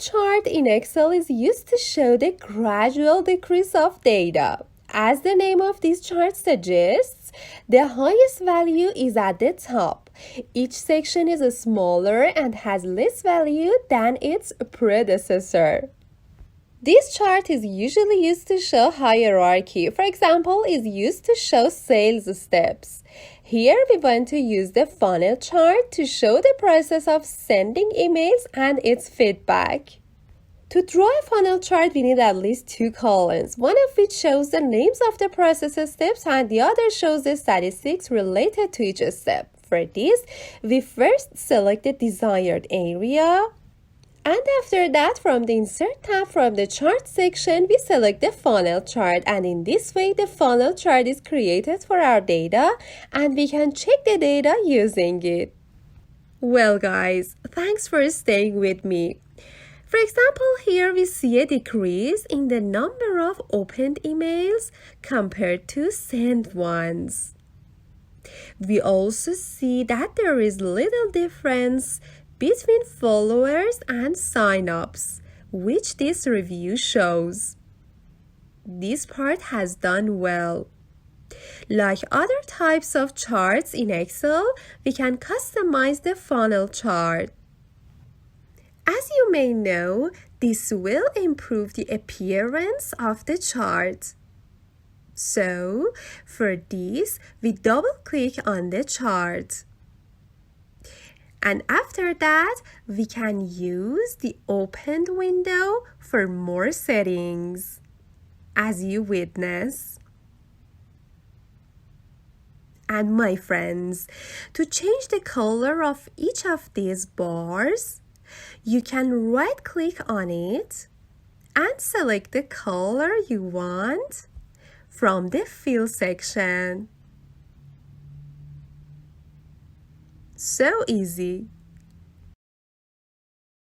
chart in Excel is used to show the gradual decrease of data. As the name of this chart suggests, the highest value is at the top. Each section is smaller and has less value than its predecessor. This chart is usually used to show hierarchy. For example, is used to show sales steps. Here we want to use the funnel chart to show the process of sending emails and its feedback. To draw a funnel chart, we need at least 2 columns, one of which shows the names of the process steps and the other shows the statistics related to each step. For this, we first select the desired area. And after that, from the Insert tab from the Chart section, we select the funnel chart. And in this way, the funnel chart is created for our data and we can check the data using it. Well guys, thanks for staying with me. For example, here we see a decrease in the number of opened emails compared to sent ones. We also see that there is little difference between followers and sign-ups, which this review shows. This part has done well. Like other types of charts in Excel, we can customize the funnel chart. As you may know, this will improve the appearance of the chart. So, for this, we double-click on the chart. And after that, we can use the opened window for more settings, as you witness. And my friends, to change the color of each of these bars, you can right-click on it and select the color you want from the Fill section. So easy.